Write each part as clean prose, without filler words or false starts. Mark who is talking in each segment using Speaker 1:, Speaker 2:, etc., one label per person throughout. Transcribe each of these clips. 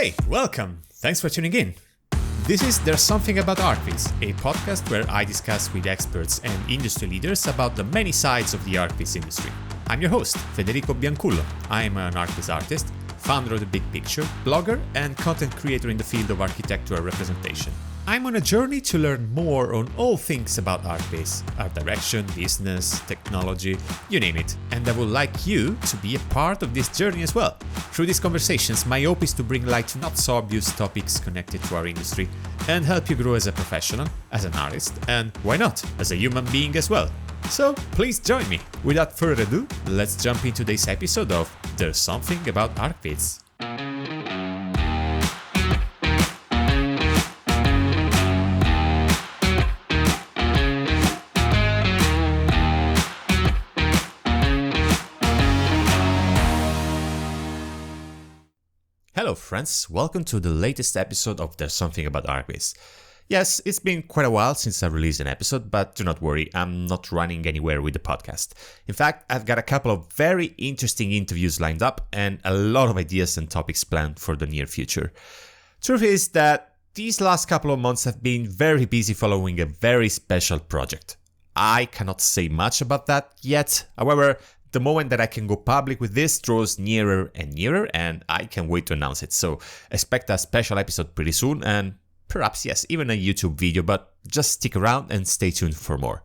Speaker 1: Hey, welcome! Thanks for tuning in. This is There's Something About Archviz, a podcast where I discuss with experts and industry leaders about the many sides of the Archviz industry. I'm your host, Federico Biancullo. I'm an Archviz artist, founder of The Big Picture, blogger, and content creator in the field of architectural representation. I'm on a journey to learn more on all things about Archviz, art direction, business, technology, you name it. And I would like you to be a part of this journey as well. Through these conversations, my hope is to bring light to not so obvious topics connected to our industry and help you grow as a professional, as an artist, and why not, as a human being as well. So please join me. Without further ado, let's jump into today's episode of There's Something About Archviz. Hello friends, welcome to the latest episode of There's Something About Archviz. Yes, it's been quite a while since I've released an episode, but do not worry, I'm not running anywhere with the podcast. In fact, I've got a couple of very interesting interviews lined up and a lot of ideas and topics planned for the near future. Truth is that these last couple of months have been very busy following a very special project. I cannot say much about that yet, however, the moment that I can go public with this draws nearer and nearer, and I can't wait to announce it. So expect a special episode pretty soon, and perhaps, yes, even a YouTube video, but just stick around and stay tuned for more.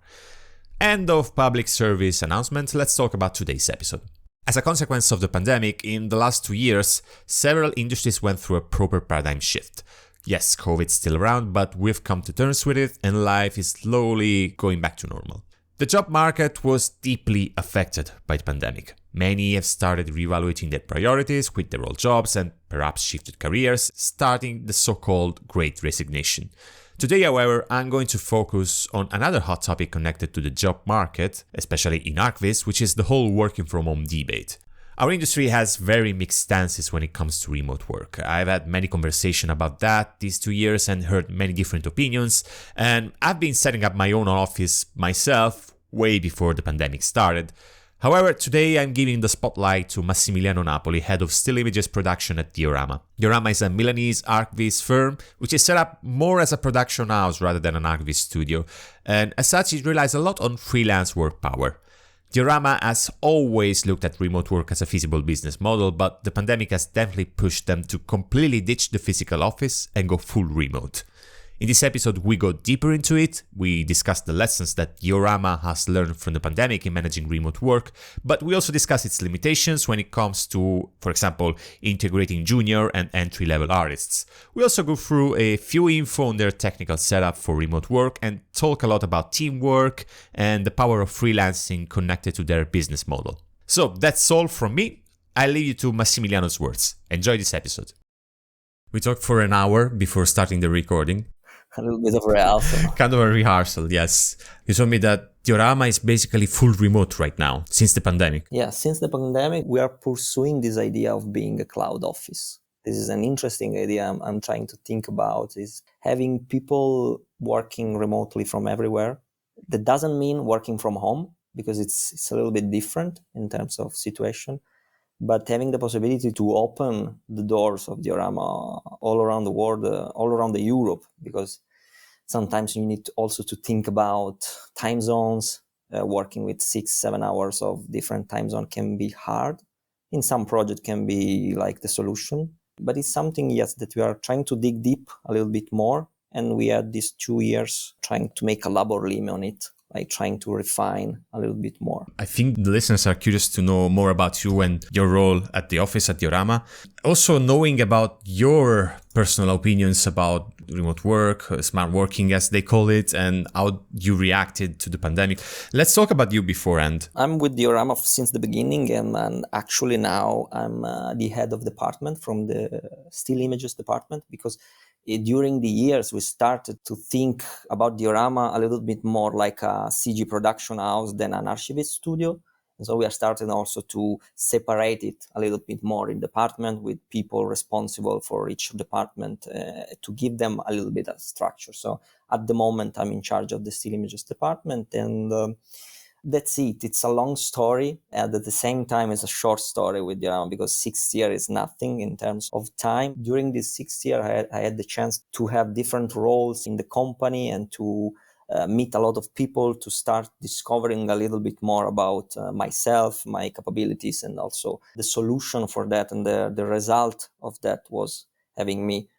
Speaker 1: End of public service announcement, let's talk about today's episode. As a consequence of the pandemic, in the last 2 years, several industries went through a proper paradigm shift. Yes, COVID's still around, but we've come to terms with it, and life is slowly going back to normal. The job market was deeply affected by the pandemic. Many have started reevaluating their priorities, quit their old jobs, and perhaps shifted careers, starting the so-called Great Resignation. Today, however, I'm going to focus on another hot topic connected to the job market, especially in Archviz, which is the whole working from home debate. Our industry has very mixed stances when it comes to remote work. I've had many conversations about that these 2 years and heard many different opinions, and I've been setting up my own office myself way before the pandemic started. However, today I'm giving the spotlight to Massimiliano Napoli, head of still images production at Diorama. Diorama is a Milanese Archviz firm, which is set up more as a production house rather than an Archviz studio, and as such it relies a lot on freelance work power. Diorama has always looked at remote work as a feasible business model, but the pandemic has definitely pushed them to completely ditch the physical office and go full remote. In this episode, we go deeper into it. We discuss the lessons that Diorama has learned from the pandemic in managing remote work, but we also discuss its limitations when it comes to, for example, integrating junior and entry-level artists. We also go through a few info on their technical setup for remote work and talk a lot about teamwork and the power of freelancing connected to their business model. So that's all from me. I'll leave you to Massimiliano's words. Enjoy this episode. We talked for an hour before starting the recording.
Speaker 2: A little bit of rehearsal.
Speaker 1: Kind of a rehearsal, yes. You told me that Diorama is basically full remote right now, since the pandemic.
Speaker 2: Yeah, since the pandemic, we are pursuing this idea of being a cloud office. This is an interesting idea I'm trying to think about, is having people working remotely from everywhere. That doesn't mean working from home, because it's a little bit different in terms of situation. But having the possibility to open the doors of Diorama all around the world, all around the Europe, because sometimes you need also to think about time zones. Working with 6-7 hours of different time zone can be hard. In some project can be like the solution, but it's something, yes, that we are trying to dig deep a little bit more. And we had these 2 years trying to make a labor lean on it, like trying to refine a little bit more.
Speaker 1: I think the listeners are curious to know more about you and your role at the office at Diorama. Also knowing about your personal opinions about remote work, smart working as they call it, and how you reacted to the pandemic. Let's talk about you beforehand.
Speaker 2: I'm with Diorama since the beginning, and actually now I'm the head of department from the still images department, because during the years, we started to think about Diorama a little bit more like a CG production house than an Archviz studio. And so we are starting also to separate it a little bit more in department with people responsible for each department to give them a little bit of structure. So at the moment, I'm in charge of the still images department, and That's it. It's a long story, and at the same time, it's a short story with Diorama because 6 years is nothing in terms of time. During this 6 year, I had the chance to have different roles in the company and to meet a lot of people, to start discovering a little bit more about myself, my capabilities, and also the solution for that. And the result of that was having me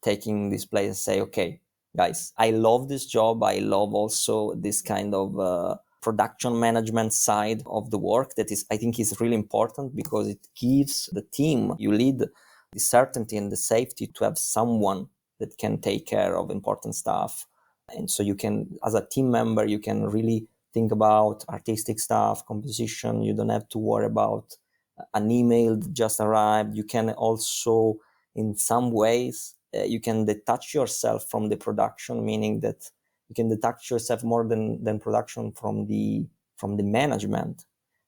Speaker 2: taking this place and say, okay, guys, I love this job. I love also this kind of production management side of the work that is, I think, is really important because it gives the team you lead the certainty and the safety to have someone that can take care of important stuff. And so you can, as a team member, you can really think about artistic stuff, composition. You don't have to worry about an email that just arrived. You can also, in some ways, you can detach yourself from the production, meaning that you can detach yourself more than production from the management.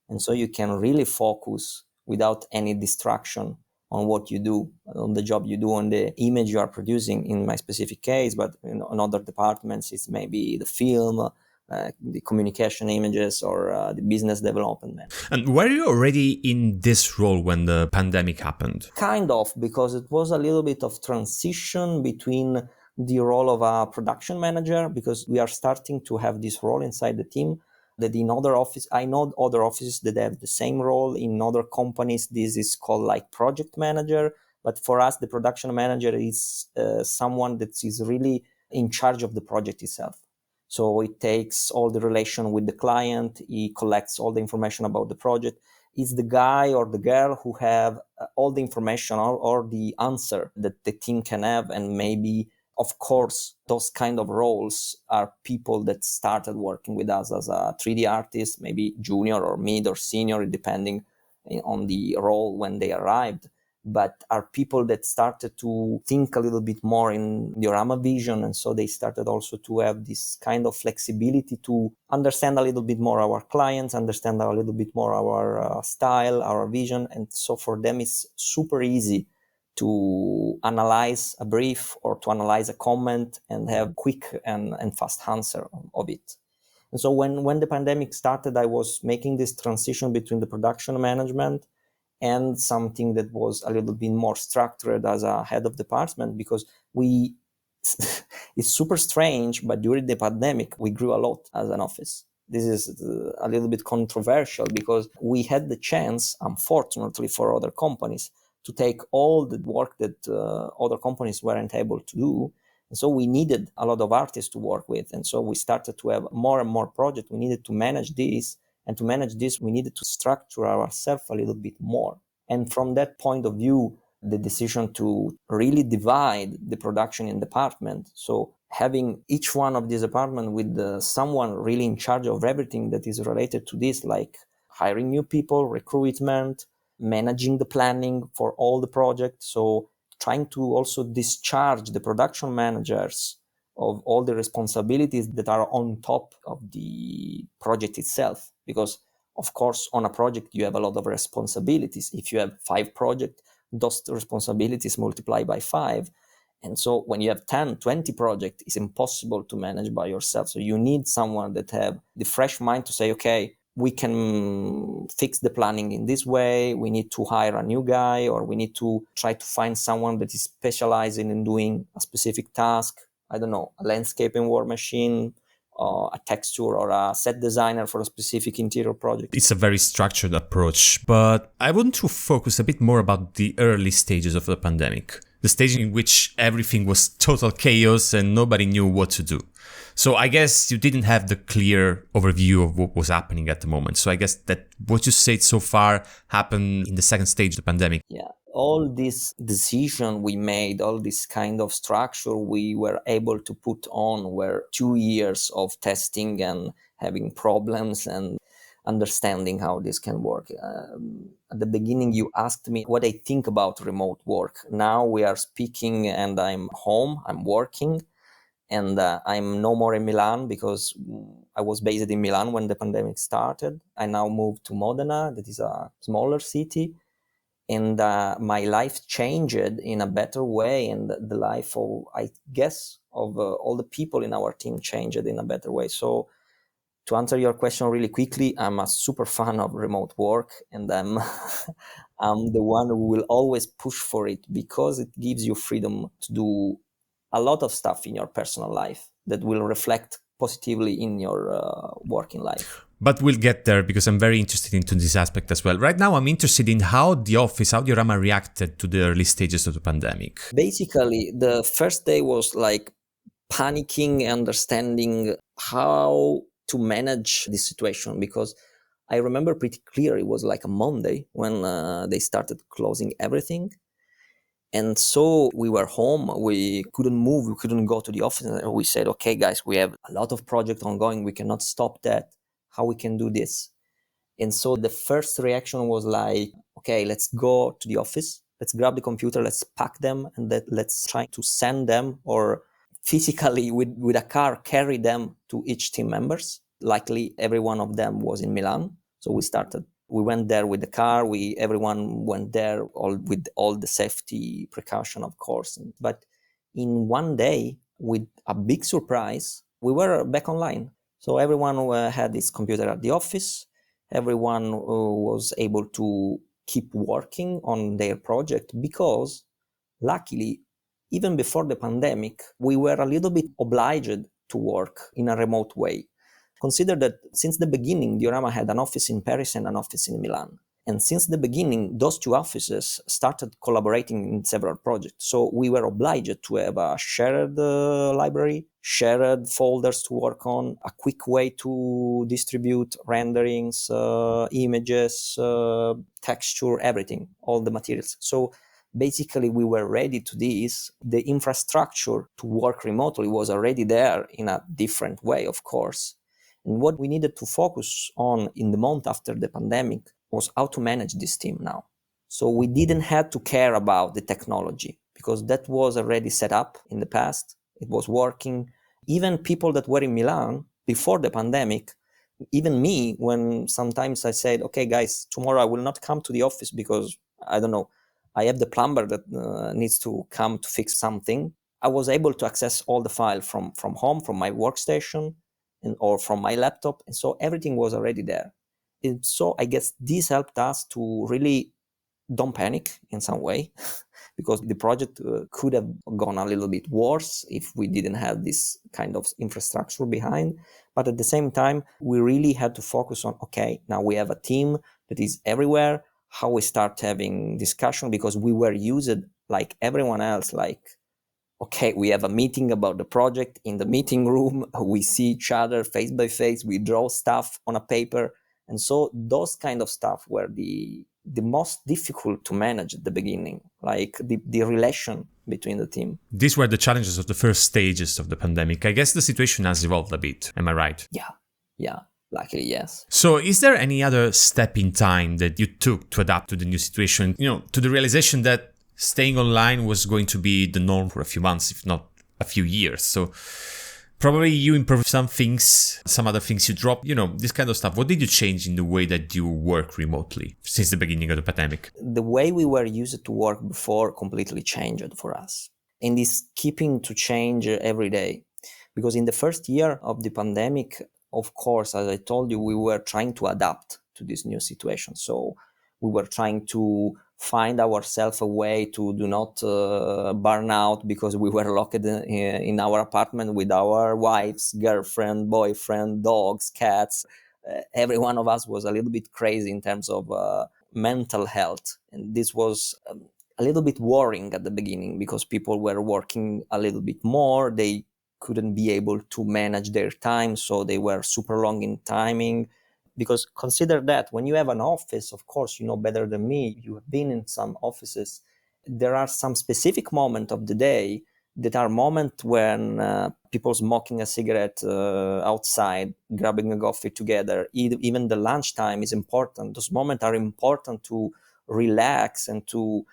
Speaker 2: And so you can really focus without any distraction on what you do, on the job you do, on the image you are producing in my specific case, but in other departments, it's maybe the film, the communication images, or the business development.
Speaker 1: And were you already in this role when the pandemic happened?
Speaker 2: Kind of, because it was a little bit of transition between the role of a production manager, because we are starting to have this role inside the team that in other office, I know other offices that have the same role. In other companies, this is called like project manager. But for us, the production manager is someone that is really in charge of the project itself. So it takes all the relation with the client. He collects all the information about the project. Is the guy or the girl who have all the information or the answer that the team can have. And maybe, of course, those kind of roles are people that started working with us as a 3D artist, maybe junior or mid or senior, depending on the role when they arrived, but are people that started to think a little bit more in Diorama vision. And so they started also to have this kind of flexibility to understand a little bit more our clients, understand a little bit more our style, our vision. And so for them, it's super easy to analyze a brief or to analyze a comment and have quick and fast answer of it. And so when the pandemic started, I was making this transition between the production management and something that was a little bit more structured as a head of department, because it's super strange, but during the pandemic, we grew a lot as an office. This is a little bit controversial because we had the chance, unfortunately for other companies, to take all the work that other companies weren't able to do. And so we needed a lot of artists to work with. And so we started to have more and more projects. We needed to manage this. And to manage this, we needed to structure ourselves a little bit more. And from that point of view, the decision to really divide the production in department. So having each one of these departments with someone really in charge of everything that is related to this, like hiring new people, recruitment, managing the planning for all the projects. So trying to also discharge the production managers of all the responsibilities that are on top of the project itself. Because, of course, on a project, you have a lot of responsibilities. If you have 5 projects, those responsibilities multiply by 5. And so when you have 10, 20 projects, it's impossible to manage by yourself. So you need someone that have the fresh mind to say, okay, we can fix the planning in this way. We need to hire a new guy, or we need to try to find someone that is specializing in doing a specific task. I don't know, a landscaping work machine, a texture, or a set designer for a specific interior project.
Speaker 1: It's a very structured approach, but I want to focus a bit more about the early stages of the pandemic, the stage in which everything was total chaos and nobody knew what to do. So I guess you didn't have the clear overview of what was happening at the moment. So I guess that what you said so far happened in the second stage of the pandemic.
Speaker 2: Yeah. All this decision we made, all this kind of structure we were able to put on were 2 years of testing and having problems and understanding how this can work. At the beginning, you asked me what I think about remote work. Now we are speaking and I'm home, I'm working, and I'm no more in Milan because I was based in Milan when the pandemic started. I now moved to Modena, that is a smaller city. And my life changed in a better way, and the life of, I guess, of all the people in our team changed in a better way. So To answer your question really quickly, I'm a super fan of remote work, and I'm the one who will always push for it because it gives you freedom to do a lot of stuff in your personal life that will reflect positively in your working life.
Speaker 1: But we'll get there because I'm very interested into this aspect as well. Right now, I'm interested in how the office, how Diorama reacted to the early stages of the pandemic.
Speaker 2: Basically, the first day was like panicking, understanding how to manage this situation, because I remember pretty clear it was like a Monday when they started closing everything. And so we were home, we couldn't move, we couldn't go to the office. And we said, okay, guys, we have a lot of projects ongoing. We cannot stop that. How we can do this? And so the first reaction was like, okay, let's go to the office. Let's grab the computer, let's pack them, and let's try to send them or physically with a car, carry them to each team members. Likely every one of them was in Milan. So we went there with the car. Everyone went there with all the safety precaution, of course. But in one day, with a big surprise, we were back online. So everyone had his computer at the office. Everyone was able to keep working on their project because, luckily, even before the pandemic, we were a little bit obliged to work in a remote way. Consider that since the beginning, Diorama had an office in Paris and an office in Milan. And since the beginning, those two offices started collaborating in several projects. So we were obliged to have a shared library, shared folders to work on, a quick way to distribute renderings, images, texture, everything, all the materials. So basically, we were ready to this. The infrastructure to work remotely was already there in a different way, of course. And what we needed to focus on in the month after the pandemic was how to manage this team now. So we didn't have to care about the technology because that was already set up in the past. It was working. Even people that were in Milan before the pandemic, even me, when sometimes I said, okay, guys, tomorrow I will not come to the office because, I don't know, I have the plumber that needs to come to fix something. I was able to access all the file from home, from my workstation, or from my laptop. And so everything was already there. And so I guess this helped us to really don't panic in some way because the project could have gone a little bit worse if we didn't have this kind of infrastructure behind. But at the same time, we really had to focus on, okay, now we have a team that is everywhere. How we start having discussion, because we were used like everyone else, like, okay, we have a meeting about the project in the meeting room. We see each other face by face. We draw stuff on a paper. And so those kind of stuff were the most difficult to manage at the beginning, like the relation between the team.
Speaker 1: These were the challenges of the first stages of the pandemic. I guess the situation has evolved a bit. Am I right?
Speaker 2: Yeah. Luckily, yes.
Speaker 1: So is there any other step in time that you took to adapt to the new situation, to the realization that staying online was going to be the norm for a few months, if not a few years? So probably you improved some things, some other things you dropped, this kind of stuff. What did you change in the way that you work remotely since the beginning of the pandemic?
Speaker 2: The way we were used to work before completely changed for us. And it's keeping to change every day. Because in the first year of the pandemic, of course, as I told you, we were trying to adapt to this new situation. So we were trying to find ourselves a way to do not burn out because we were locked in our apartment with our wives, girlfriend, boyfriend, dogs, cats. Every one of us was a little bit crazy in terms of mental health. And this was a little bit worrying at the beginning because people were working a little bit more. They couldn't be able to manage their time, so they were super long in timing. Because consider that when you have an office, of course, you know better than me, you have been in some offices, there are some specific moments of the day that are moments when people smoking a cigarette outside, grabbing a coffee together, even the lunchtime is important. Those moments are important to relax and to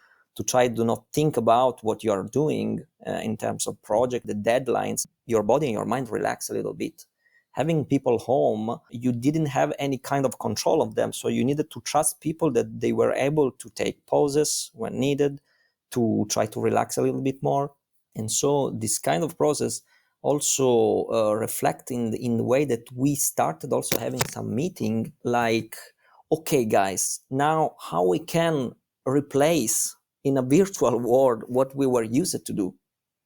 Speaker 2: try to not think about what you are doing in terms of project, the deadlines. Your body and your mind relax a little bit. Having people home, you didn't have any kind of control of them. So you needed to trust people that they were able to take pauses when needed, to try to relax a little bit more. And so this kind of process also reflect in the way that we started also having some meeting like, okay, guys, now how we can replace in a virtual world what we were used to do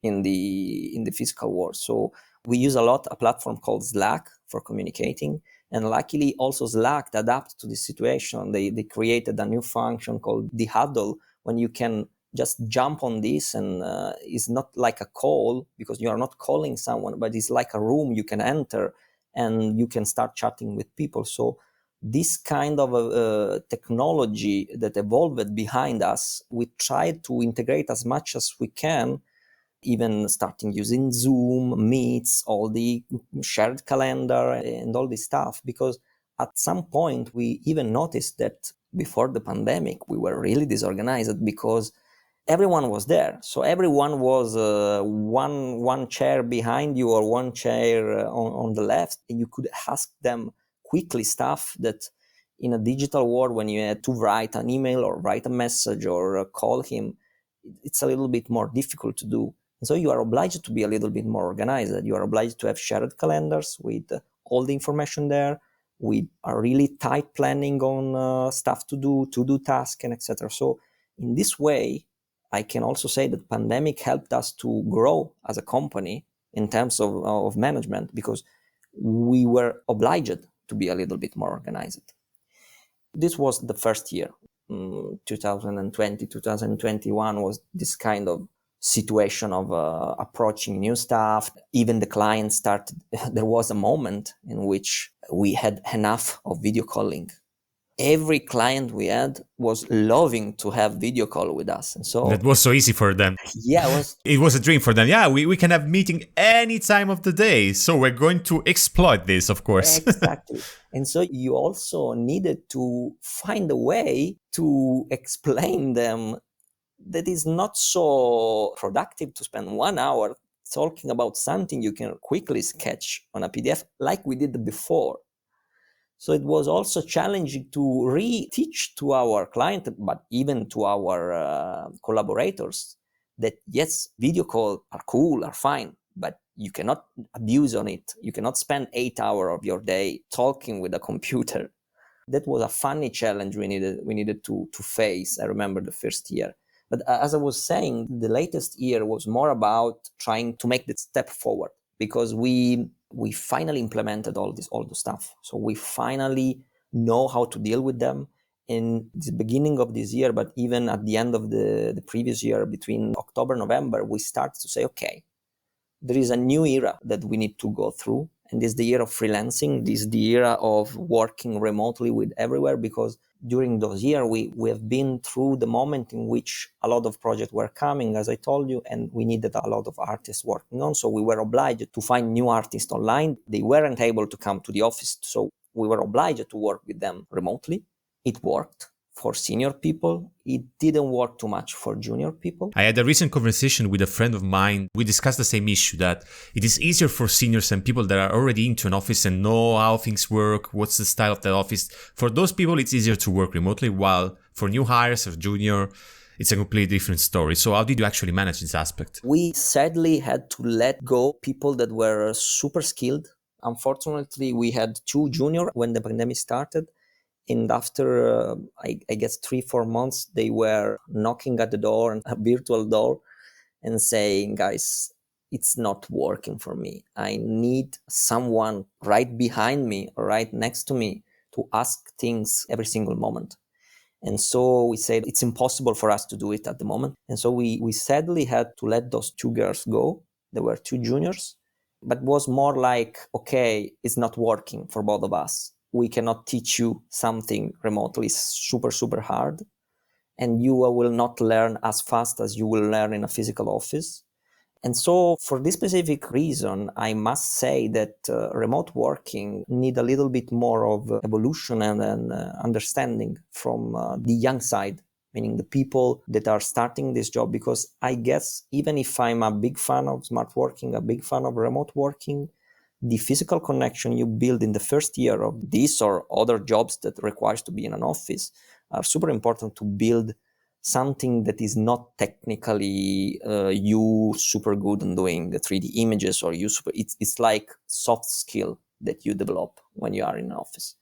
Speaker 2: in the physical world. So we use a lot a platform called Slack for communicating, and luckily also Slack adapt to the situation. They created a new function called the huddle, when you can just jump on this, and it's not like a call because you are not calling someone, but it's like a room you can enter and you can start chatting with people. So this kind of technology that evolved behind us, we tried to integrate as much as we can, even starting using Zoom, Meets, all the shared calendar and all this stuff, because at some point we even noticed that before the pandemic, we were really disorganized because everyone was there. So everyone was one chair behind you or one chair on the left, and you could ask them quickly stuff that in a digital world, when you had to write an email or write a message or call him, it's a little bit more difficult to do. And so you are obliged to be a little bit more organized. You are obliged to have shared calendars with all the information there, with a really tight planning on stuff to do tasks, and etc. So in this way, I can also say that pandemic helped us to grow as a company in terms of management, because we were obliged to be a little bit more organized. This was the first year. 2020, 2021 was this kind of situation of approaching new stuff. Even the client started, there was a moment in which we had enough of video calling. Every client we had was loving to have video call with us. And so
Speaker 1: That was so easy for them.
Speaker 2: yeah,
Speaker 1: It was a dream for them. Yeah, we can have meeting any time of the day. So we're going to exploit this, of course.
Speaker 2: exactly. And so you also needed to find a way to explain them that is not so productive to spend 1 hour talking about something you can quickly sketch on a PDF like we did before. So it was also challenging to re-teach to our client, but even to our collaborators, that yes, video calls are cool, are fine, but you cannot abuse on it. You cannot spend 8 hours of your day talking with a computer. That was a funny challenge we needed to face. I remember the first year. But as I was saying, the latest year was more about trying to make that step forward, because we finally implemented all the stuff. So we finally know how to deal with them. In the beginning of this year, but even at the end of the previous year, between October, November, we started to say, okay, there is a new era that we need to go through. And this is the year of freelancing. This is the era of working remotely with everywhere, because during those years, we have been through the moment in which a lot of projects were coming, as I told you, and we needed a lot of artists working on. So we were obliged to find new artists online. They weren't able to come to the office, so we were obliged to work with them remotely. It worked for senior people. It didn't work too much for junior people.
Speaker 1: I had a recent conversation with a friend of mine. We discussed the same issue, that it is easier for seniors and people that are already into an office and know how things work, what's the style of the office. For those people, it's easier to work remotely, while for new hires or junior, it's a completely different story. So how did you actually manage this aspect?
Speaker 2: We sadly had to let go people that were super skilled. Unfortunately, we had 2 junior when the pandemic started. And after, I guess, 3-4 months, they were knocking at the door, a virtual door, and saying, guys, it's not working for me. I need someone right behind me, right next to me, to ask things every single moment. And so we said it's impossible for us to do it at the moment. And so we sadly had to let those 2 girls go. There were 2 juniors, but was more like, okay, it's not working for both of us. We cannot teach you something remotely. It's super, super hard. And you will not learn as fast as you will learn in a physical office. And so for this specific reason, I must say that remote working need a little bit more of evolution and understanding from the young side, meaning the people that are starting this job. Because I guess even if I'm a big fan of smart working, a big fan of remote working, the physical connection you build in the first year of this or other jobs that requires to be in an office are super important to build something that is not technically you super good in doing the 3D images, or it's like soft skill that you develop when you are in an office,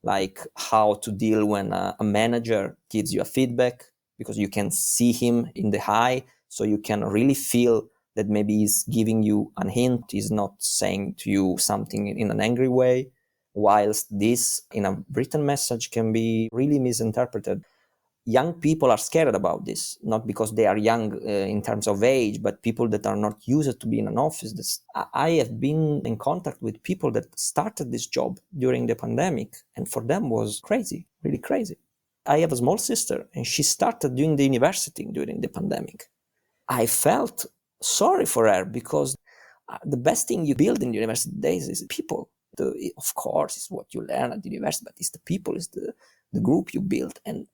Speaker 2: like how to deal when a manager gives you a feedback, because you can see him in the eye, so you can really feel that maybe he's giving you a hint, he's not saying to you something in an angry way, whilst this in a written message can be really misinterpreted. Young people are scared about this, not because they are young in terms of age, but people that are not used to be in an office. I have been in contact with people that started this job during the pandemic, and for them was crazy, really crazy. I have a small sister, and she started doing the university during the pandemic. I felt sorry for her, because the best thing you build in the university days is people. Of course, it's what you learn at the university, but it's the people, it's the group you build. And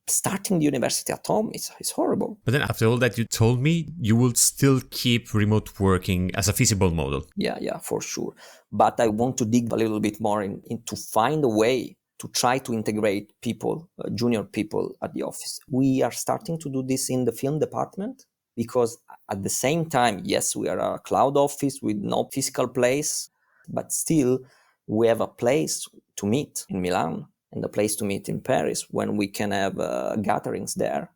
Speaker 2: starting the university at home is horrible.
Speaker 1: But then after all that you told me, you will still keep remote working as a feasible model.
Speaker 2: Yeah, for sure. But I want to dig a little bit more in to find a way to try to integrate people, junior people at the office. We are starting to do this in the film department, because at the same time, yes, we are a cloud office with no physical place, but still we have a place to meet in Milan and a place to meet in Paris when we can have gatherings there.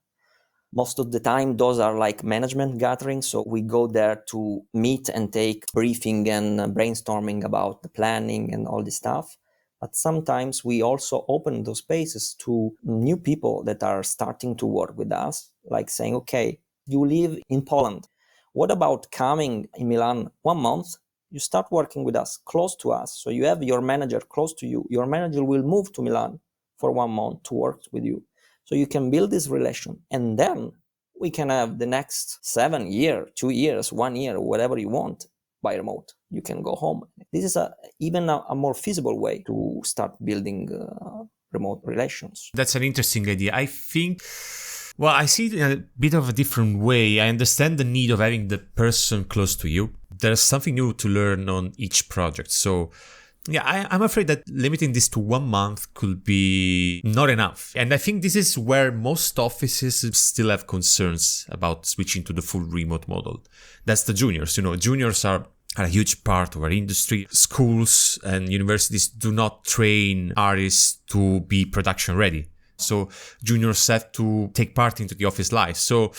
Speaker 2: Most of the time, those are like management gatherings. So we go there to meet and take briefing and brainstorming about the planning and all this stuff. But sometimes we also open those spaces to new people that are starting to work with us, like saying, okay, you live in Poland. What about coming in Milan 1 month? You start working with us, close to us. So you have your manager close to you. Your manager will move to Milan for 1 month to work with you. So you can build this relation. And then we can have the next 7 years, 2 years, 1 year, whatever you want by remote. You can go home. This is even a more feasible way to start building remote relations.
Speaker 1: That's an interesting idea. I think, well, I see it in a bit of a different way. I understand the need of having the person close to you. There's something new to learn on each project. So yeah, I'm afraid that limiting this to 1 month could be not enough. And I think this is where most offices still have concerns about switching to the full remote model. That's the juniors. Juniors are a huge part of our industry. Schools and universities do not train artists to be production ready. So juniors have to take part into the office life. So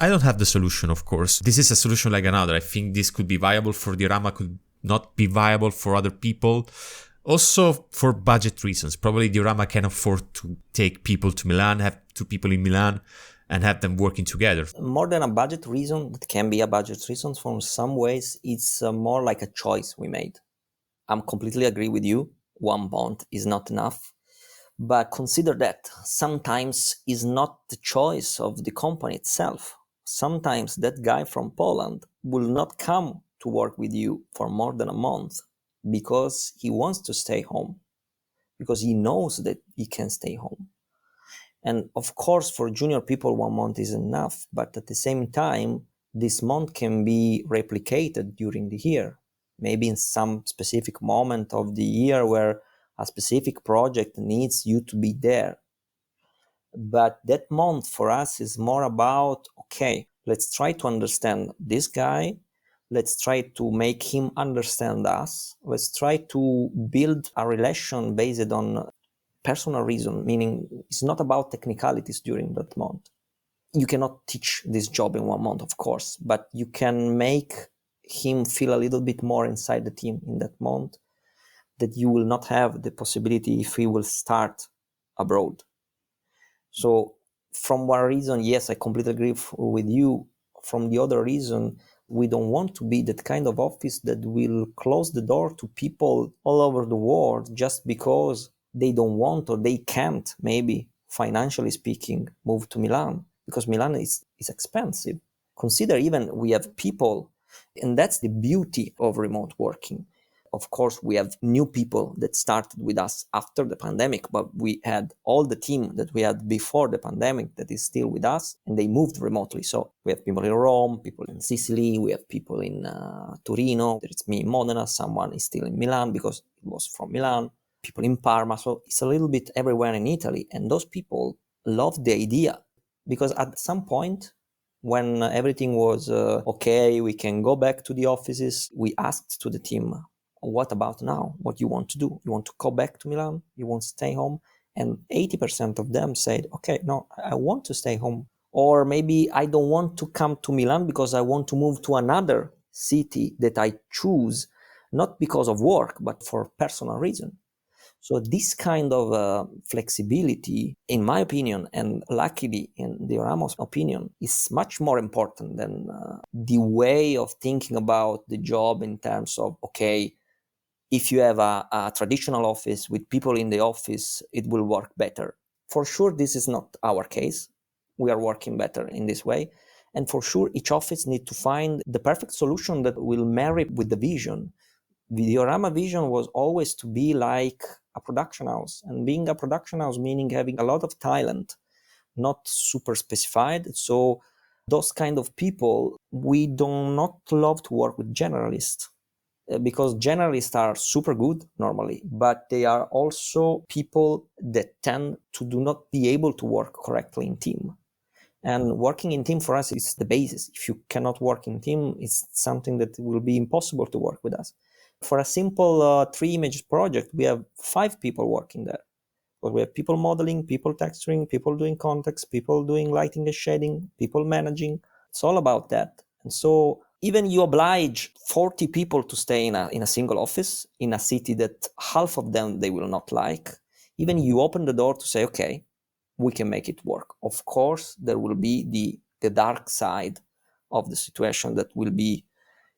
Speaker 1: I don't have the solution, of course. This is a solution like another. I think this could be viable for Diorama, could not be viable for other people. Also for budget reasons. Probably Diorama can afford to take people to Milan, have 2 people in Milan, and have them working together.
Speaker 2: More than a budget reason, that can be a budget reason for some ways, it's more like a choice we made. I'm completely agree with you. 1 month is not enough. But consider that sometimes is not the choice of the company itself. Sometimes that guy from Poland will not come to work with you for more than a month because he wants to stay home, because he knows that he can stay home. And of course, for junior people, 1 month is enough. But at the same time, this month can be replicated during the year. Maybe in some specific moment of the year where a specific project needs you to be there. But that month for us is more about, okay, let's try to understand this guy. Let's try to make him understand us. Let's try to build a relation based on personal reason, meaning it's not about technicalities during that month. You cannot teach this job in 1 month, of course, but you can make him feel a little bit more inside the team in that month, that you will not have the possibility if he will start abroad. So from one reason, yes, I completely agree with you. From the other reason, we don't want to be that kind of office that will close the door to people all over the world just because they don't want or they can't, maybe financially speaking, move to Milan, because Milan is expensive. Consider even we have people, and that's the beauty of remote working. Of course, we have new people that started with us after the pandemic, but we had all the team that we had before the pandemic that is still with us, and they moved remotely. So we have people in Rome, people in Sicily, we have people in Torino. It's me in Modena, someone is still in Milan because it was from Milan, people in Parma. So it's a little bit everywhere in Italy, and those people love the idea. Because at some point, when everything was okay, we can go back to the offices, we asked to the team, what about now? What you want to do? You want to go back to Milan? You want to stay home? And 80% of them said, okay, no, I want to stay home. Or maybe I don't want to come to Milan because I want to move to another city that I choose, not because of work, but for personal reason. So this kind of flexibility, in my opinion, and luckily in Diorama's opinion, is much more important than the way of thinking about the job in terms of, okay, if you have a traditional office with people in the office, it will work better. For sure, this is not our case. We are working better in this way. And for sure, each office needs to find the perfect solution that will marry with the vision. The Diorama vision was always to be like a production house. And being a production house meaning having a lot of talent, not super specified. So those kind of people, we do not love to work with generalists. Because generalists are super good normally, but they are also people that tend to do not be able to work correctly in team. And working in team for us is the basis. If you cannot work in team, it's something that will be impossible to work with us. For a simple 3 images project, we have 5 people working there. But we have people modeling, people texturing, people doing context, people doing lighting and shading, people managing. It's all about that. And so even you oblige 40 people to stay in a single office in a city that half of them they will not like, even you open the door to say, okay, we can make it work. Of course, there will be the dark side of the situation that will be,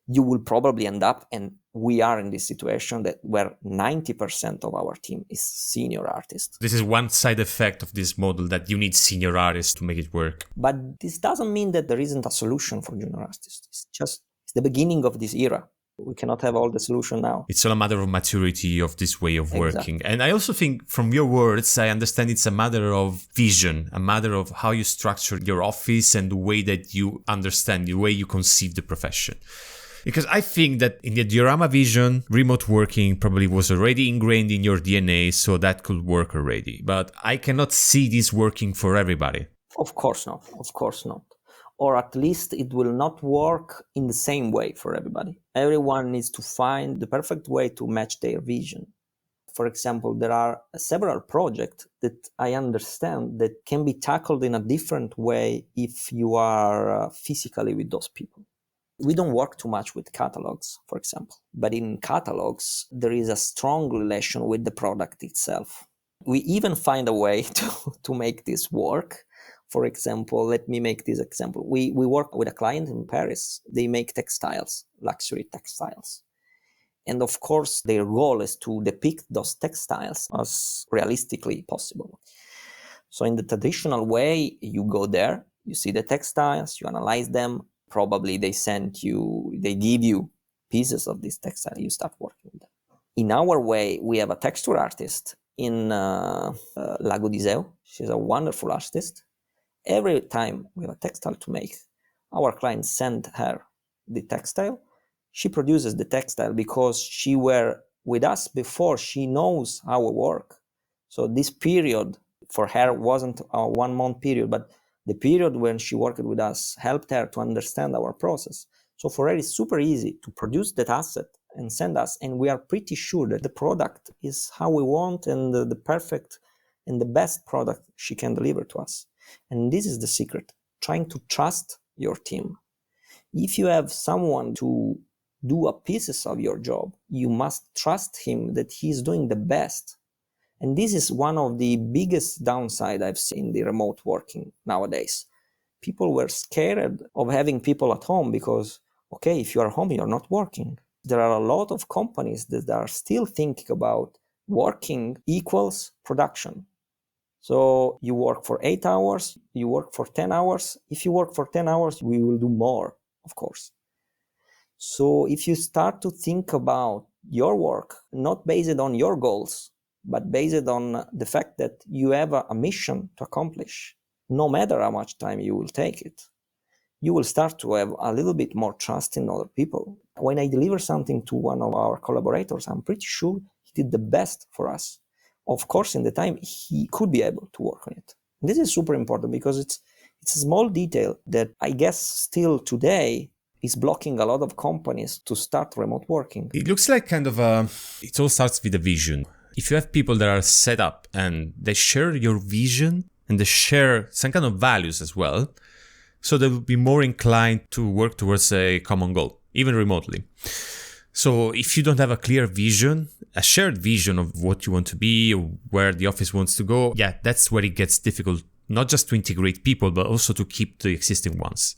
Speaker 2: you will probably end up, and we are in this situation that where 90% of our team is senior artists.
Speaker 1: This is one side effect of this model, that you need senior artists to make it work.
Speaker 2: But this doesn't mean that there isn't a solution for junior artists. It's the beginning of this era. We cannot have all the solution now.
Speaker 1: It's all a matter of maturity of this way of working.
Speaker 2: Exactly.
Speaker 1: And I also think from your words, I understand it's a matter of vision, a matter of how you structure your office and the way that you understand, the way you conceive the profession. Because I think that in the Diorama vision, remote working probably was already ingrained in your DNA, so that could work already. But I cannot see this working for everybody.
Speaker 2: Of course not. Of course not. Or at least it will not work in the same way for everybody. Everyone needs to find the perfect way to match their vision. For example, there are several projects that I understand that can be tackled in a different way if you are physically with those people. We don't work too much with catalogs, for example, but in catalogs, there is a strong relation with the product itself. We even find a way to make this work. For example, let me make this example. We work with a client in Paris. They make textiles, luxury textiles. And of course, their goal is to depict those textiles as realistically possible. So in the traditional way, you go there, you see the textiles, you analyze them. Probably they give you pieces of this textile, you start working with them. In our way, we have a texture artist in Lago di Seo. She's a wonderful artist. Every time we have a textile to make, our client send her the textile. She produces the textile because she were with us before. She knows our work. So this period for her wasn't a 1 month period, but the period when she worked with us helped her to understand our process. So for her, it's super easy to produce that asset and send us. And we are pretty sure that the product is how we want and the perfect and the best product she can deliver to us. And this is the secret, trying to trust your team. If you have someone to do a pieces of your job, you must trust him that he's doing the best. And this is one of the biggest downside I've seen in the remote working nowadays. People were scared of having people at home because, okay, if you are home, you're not working. There are a lot of companies that are still thinking about working equals production. So you work for 8 hours, you work for 10 hours. If you work for 10 hours, we will do more, of course. So if you start to think about your work, not based on your goals, but based on the fact that you have a mission to accomplish, no matter how much time you will take it, you will start to have a little bit more trust in other people. When I deliver something to one of our collaborators, I'm pretty sure he did the best for us. Of course, in the time, he could be able to work on it. This is super important because It's a small detail that I guess still today is blocking a lot of companies to start remote working.
Speaker 1: It looks like it all starts with a vision. If you have people that are set up and they share your vision and they share some kind of values as well, so they will be more inclined to work towards a common goal, even remotely. So if you don't have a clear vision, a shared vision of what you want to be, or where the office wants to go, that's where it gets difficult, not just to integrate people, but also to keep the existing ones.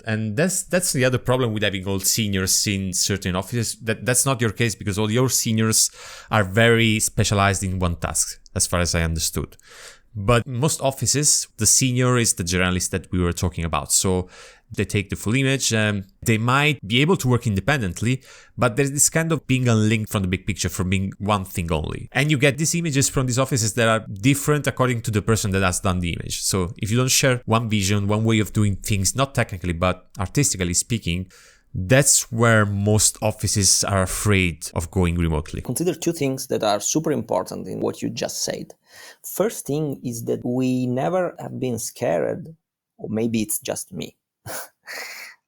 Speaker 1: And that's the other problem with having all seniors in certain offices. That's not your case because all your seniors are very specialized in one task, as far as I understood. But most offices, the senior is the generalist that we were talking about. So they take the full image. They might be able to work independently, but there's this kind of being unlinked from the big picture, from being one thing only. And you get these images from these offices that are different according to the person that has done the image. So if you don't share one vision, one way of doing things, not technically, but artistically speaking, that's where most offices are afraid of going remotely.
Speaker 2: Consider two things that are super important in what you just said. First thing is that we never have been scared, or maybe it's just me.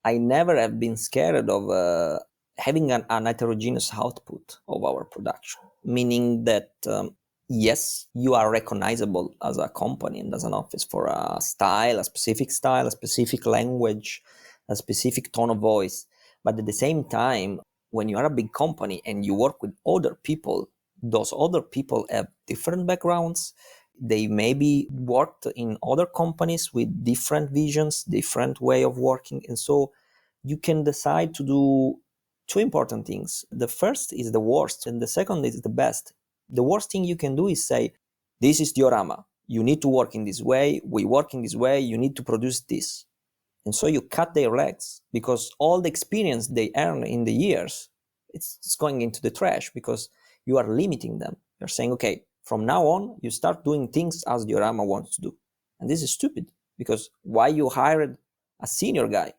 Speaker 2: I never have been scared of having an heterogeneous output of our production, meaning that yes, you are recognizable as a company and as an office for a style, a specific language, a specific tone of voice. But at the same time, when you are a big company and you work with other people, those other people have different backgrounds. They maybe worked in other companies with different visions, different way of working. And so you can decide to do two important things. The first is the worst, and the second is the best. The worst thing you can do is say, this is Diorama. You need to work in this way. We work in this way. You need to produce this. And so you cut their legs because all the experience they earn in the years, it's going into the trash because you are limiting them. You're saying, okay, from now on, you start doing things as Diorama wants to do. And this is stupid because why you hired a senior guy?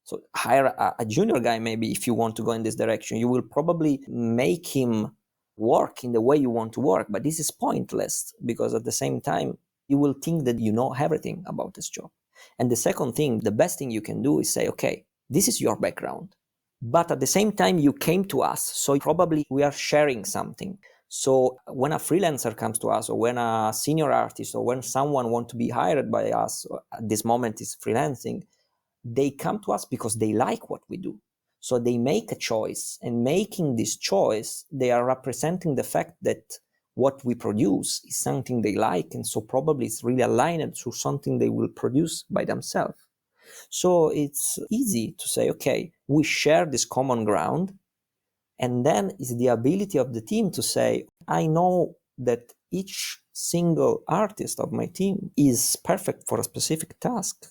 Speaker 2: So hire a junior guy maybe if you want to go in this direction. You will probably make him work in the way you want to work, but this is pointless because at the same time, you will think that you know everything about this job. And the second thing, the best thing you can do is say, okay, this is your background. But at the same time, you came to us, so probably we are sharing something. So when a freelancer comes to us, or when a senior artist, or when someone wants to be hired by us, or at this moment is freelancing, they come to us because they like what we do. So they make a choice, and making this choice, they are representing the fact that what we produce is something they like, and so probably it's really aligned to something they will produce by themselves. So it's easy to say, okay, we share this common ground, and then is the ability of the team to say, I know that each single artist of my team is perfect for a specific task,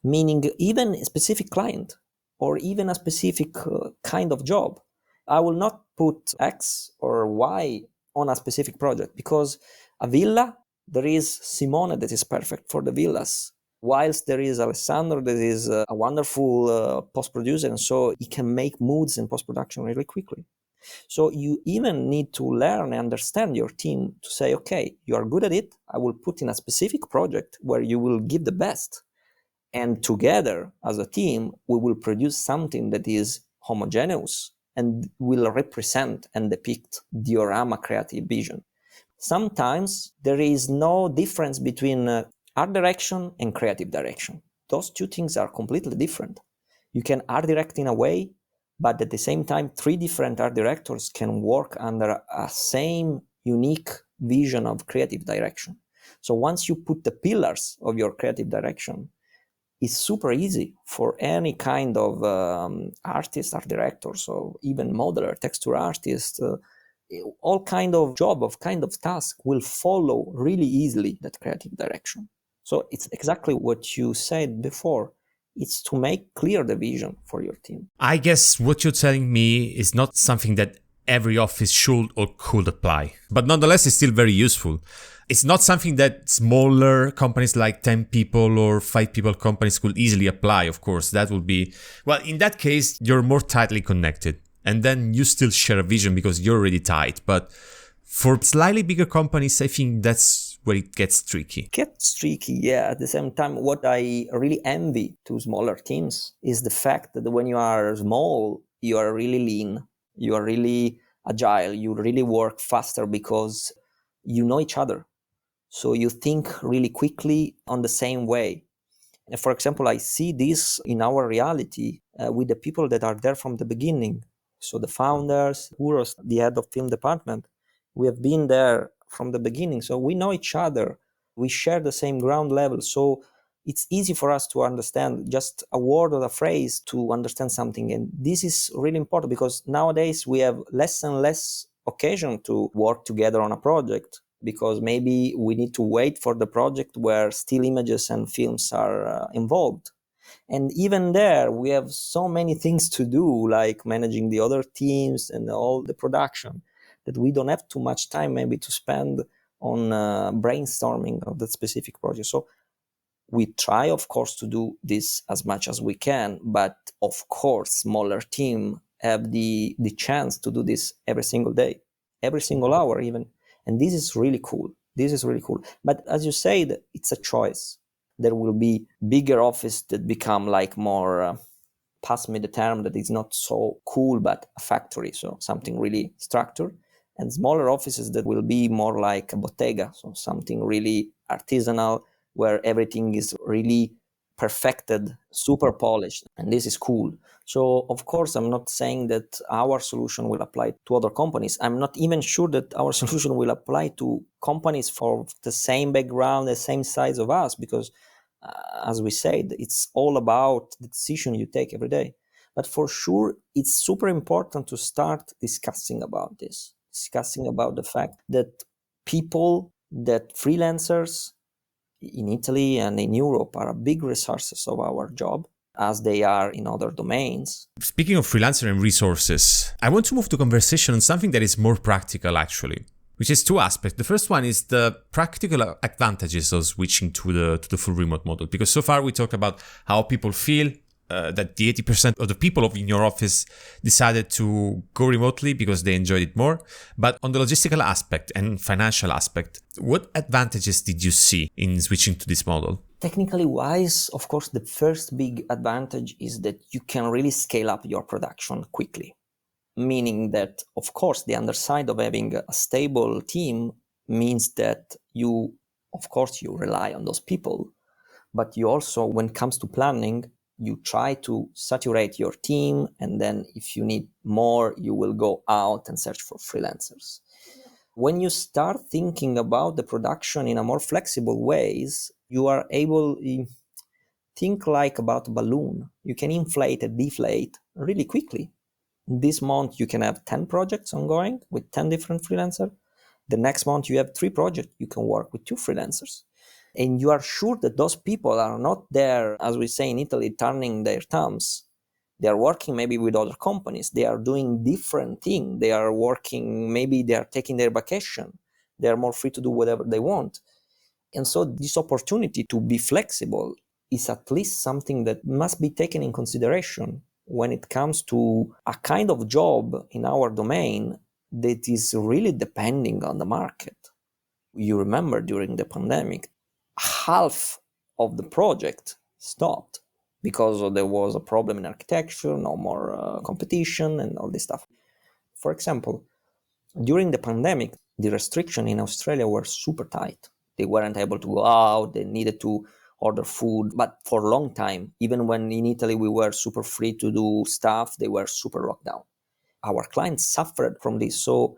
Speaker 2: meaning even a specific client or even a specific kind of job. I will not put X or Y on a specific project because a villa, there is Simone that is perfect for the villas, whilst there is Alessandro that is a wonderful post-producer, and so he can make moods in post-production really quickly. So you even need to learn and understand your team to say, okay, you are good at it. I will put in a specific project where you will give the best. And together as a team, we will produce something that is homogeneous and will represent and depict Diorama creative vision. Sometimes there is no difference between art direction and creative direction. Those two things are completely different. You can art direct in a way, but at the same time, 3 different art directors can work under a same unique vision of creative direction. So once you put the pillars of your creative direction, it's super easy for any kind of artist, art directors, or even modeler, texture artist, all kind of job, of kind of task will follow really easily that creative direction. So it's exactly what you said before. It's to make clear the vision for your team.
Speaker 1: I guess what you're telling me is not something that every office should or could apply, but nonetheless, it's still very useful. It's not something that smaller companies like 10 people or 5 people companies could easily apply, of course. That would be, well, in that case, you're more tightly connected. And then you still share a vision because you're already tight. But for slightly bigger companies, I think that's where it gets tricky.
Speaker 2: Gets tricky, yeah. At the same time, what I really envy to smaller teams is the fact that when you are small, you are really lean, you are really agile, you really work faster because you know each other. So you think really quickly on the same way. For example, I see this in our reality with the people that are there from the beginning. So the founders, Uros, the head of film department, we have been there from the beginning. So we know each other. We share the same ground level. So it's easy for us to understand just a word or a phrase to understand something. And this is really important because nowadays we have less and less occasion to work together on a project, because maybe we need to wait for the project where still images and films are involved. And even there, we have so many things to do, like managing the other teams and all the production, that we don't have too much time maybe to spend on brainstorming of that specific project. So we try, of course, to do this as much as we can, but of course, smaller team have the chance to do this every single day, every single hour even. And this is really cool. This is really cool. But as you said, it's a choice. There will be bigger office that become like more, pass me the term, that is not so cool, but a factory. So something really structured. And smaller offices that will be more like a bottega. So something really artisanal, where everything is really perfected, super polished. And this is cool. So, of course, I'm not saying that our solution will apply to other companies. I'm not even sure that our solution will apply to companies for the same background, the same size of us, because as we said, it's all about the decision you take every day. But for sure, it's super important to start discussing about this, discussing about the fact that people, that freelancers in Italy and in Europe are big resources of our job, as they are in other domains.
Speaker 1: Speaking of freelancer and resources, I want to move the conversation on something that is more practical, actually, which is two aspects. The first one is the practical advantages of switching to the full remote model, because so far we talked about how people feel, that the 80% of the people in your office decided to go remotely because they enjoyed it more. But on the logistical aspect and financial aspect, what advantages did you see in switching to this model?
Speaker 2: Technically wise, of course, the first big advantage is that you can really scale up your production quickly. Meaning that, of course, the underside of having a stable team means that you rely on those people, but you also, when it comes to planning, you try to saturate your team, and then if you need more, you will go out and search for freelancers. When you start thinking about the production in a more flexible ways, you are able to think like about a balloon. You can inflate and deflate really quickly. This month, you can have 10 projects ongoing with 10 different freelancers. The next month, you have 3 projects. You can work with 2 freelancers. And you are sure that those people are not there, as we say in Italy, turning their thumbs. They are working maybe with other companies. They are doing different things. They are working, maybe they are taking their vacation. They are more free to do whatever they want. And so this opportunity to be flexible is at least something that must be taken in consideration when it comes to a kind of job in our domain that is really depending on the market. You remember during the pandemic, half of the project stopped because there was a problem in architecture, no more competition and all this stuff. For example, during the pandemic, the restrictions in Australia were super tight. They weren't able to go out, they needed to order food, but for a long time, even when in Italy we were super free to do stuff, they were super locked down. Our clients suffered from this. So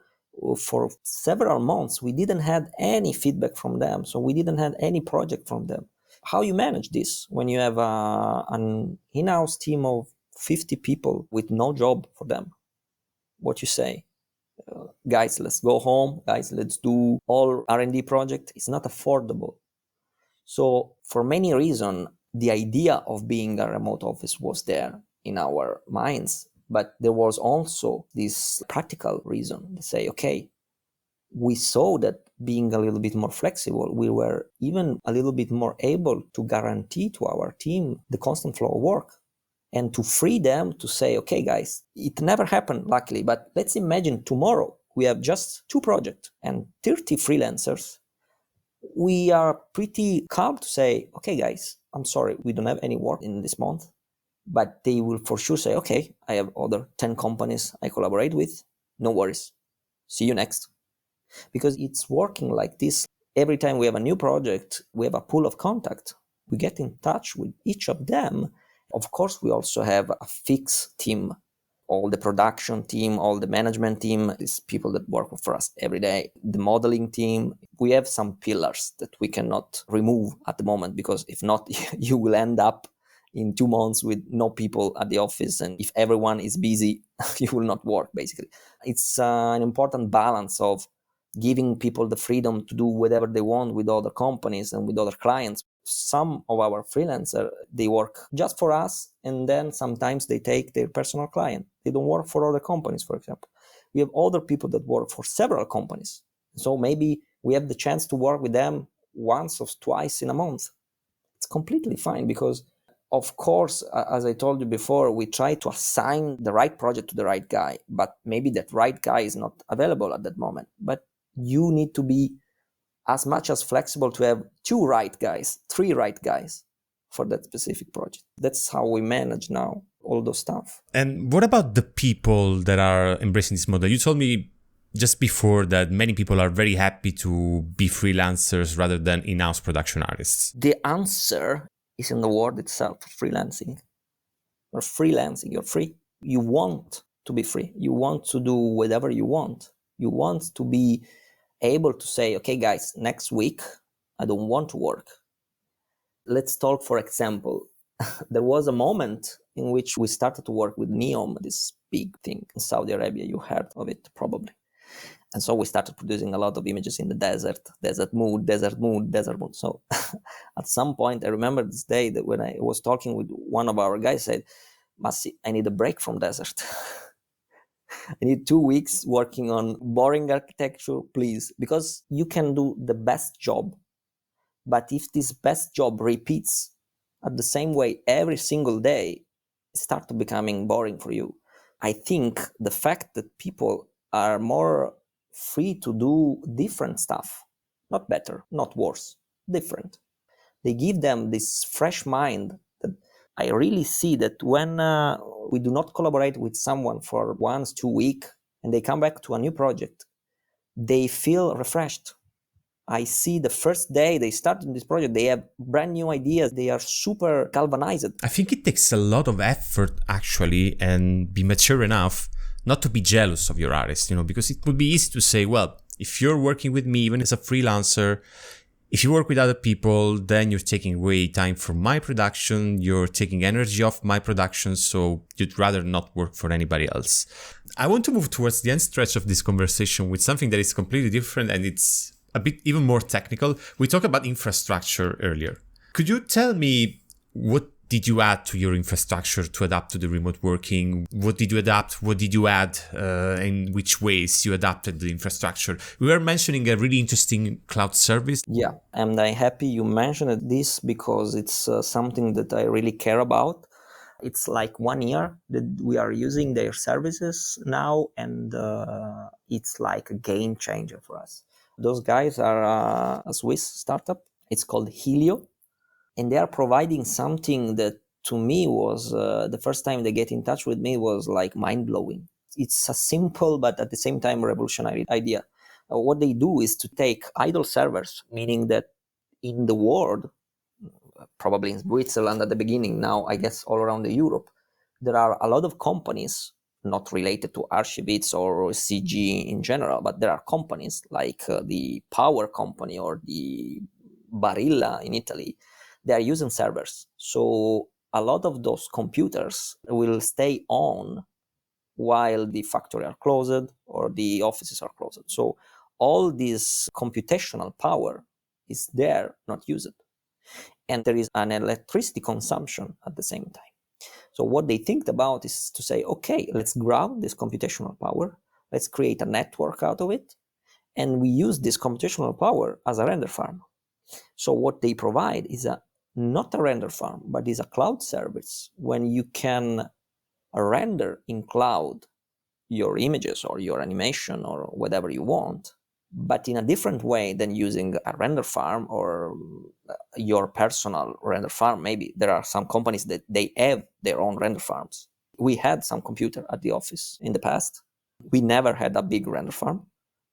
Speaker 2: for several months, we didn't have any feedback from them. So we didn't have any project from them. How you manage this when you have an in-house team of 50 people with no job for them? What you say? Guys, let's go home. Guys, let's do all R&D project. It's not affordable. So for many reasons, the idea of being a remote office was there in our minds. But there was also this practical reason to say, okay, we saw that being a little bit more flexible, we were even a little bit more able to guarantee to our team the constant flow of work and to free them to say, okay, guys, it never happened, luckily, but let's imagine tomorrow we have just 2 projects and 30 freelancers. we are pretty calm to say, okay, guys, I'm sorry, we don't have any work in this month. But they will for sure say, okay, I have other 10 companies I collaborate with. No worries. See you next. Because it's working like this. Every time we have a new project, we have a pool of contact. We get in touch with each of them. Of course, we also have a fixed team. All the production team, all the management team, these people that work for us every day, the modeling team. We have some pillars that we cannot remove at the moment, because if not, you will end up in 2 months with no people at the office. And if everyone is busy, you will not work, basically. It's an important balance of giving people the freedom to do whatever they want with other companies and with other clients. Some of our freelancers, they work just for us, and then sometimes they take their personal client. They don't work for other companies, for example. We have other people that work for several companies. So maybe we have the chance to work with them once or twice in a month. It's completely fine, because of course, as I told you before, we try to assign the right project to the right guy, but maybe that right guy is not available at that moment. But you need to be as much as flexible to have 2 right guys, 3 right guys for that specific project. That's how we manage now all those stuff.
Speaker 1: And what about the people that are embracing this model? You told me just before that many people are very happy to be freelancers rather than in-house production artists.
Speaker 2: The answer is in the word itself, freelancing. You're freelancing, you're free. You want to be free. You want to do whatever you want. You want to be able to say, okay, guys, next week, I don't want to work. Let's talk, for example, there was a moment in which we started to work with NEOM, this big thing in Saudi Arabia. You heard of it probably. And so we started producing a lot of images in the desert mood. So at some point, I remember this day that when I was talking with one of our guys, said, Massi, I need a break from desert. I need 2 weeks working on boring architecture, please, because you can do the best job. But if this best job repeats at the same way every single day, it starts to becoming boring for you. I think the fact that people are more free to do different stuff, not better, not worse, different. They give them this fresh mind that I really see that when we do not collaborate with someone for 1-2 weeks and they come back to a new project, they feel refreshed. I see the first day they start in this project, they have brand new ideas. They are super galvanized.
Speaker 1: I think it takes a lot of effort actually, and be mature enough not to be jealous of your artist, because it would be easy to say, well, if you're working with me, even as a freelancer, if you work with other people, then you're taking away time from my production, you're taking energy off my production, so you'd rather not work for anybody else. I want to move towards the end stretch of this conversation with something that is completely different, and it's a bit even more technical. We talked about infrastructure earlier. Could you tell me, what did you add to your infrastructure to adapt to the remote working? What did you adapt? What did you add? In which ways you adapted the infrastructure? We were mentioning a really interesting cloud service.
Speaker 2: Yeah, and I'm happy you mentioned this, because it's something that I really care about. It's like 1 year that we are using their services now, and it's like a game changer for us. Those guys are a Swiss startup. It's called Helio. And they are providing something that to me was, the first time they get in touch with me, was like mind-blowing. It's a simple but at the same time revolutionary idea. What they do is to take idle servers, meaning that in the world, probably in Switzerland at the beginning, now I guess all around Europe, there are a lot of companies not related to Archviz or CG in general, but there are companies like the Power Company or the Barilla in Italy. They are using servers. So a lot of those computers will stay on while the factory are closed or the offices are closed. So all this computational power is there, not used. And there is an electricity consumption at the same time. So what they think about is to say, okay, let's grab this computational power, let's create a network out of it, and we use this computational power as a render farm. So what they provide is not a render farm, but is a cloud service when you can render in cloud your images or your animation or whatever you want, but in a different way than using a render farm or your personal render farm. Maybe there are some companies that they have their own render farms. We had some computer at the office in the past. We never had a big render farm.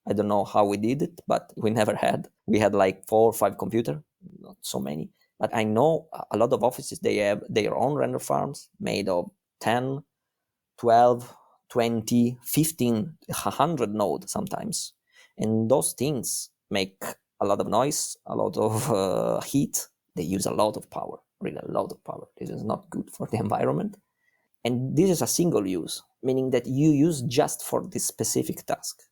Speaker 2: I don't know how we did it, but we never had. We had like 4 or 5 computers, not so many. But I know a lot of offices, they have their own render farms made of 10, 12, 20, 15, 100 nodes sometimes. And those things make a lot of noise, a lot of heat. They use a lot of power, really a lot of power. This is not good for the environment. And this is a single use, meaning that you use just for this specific task.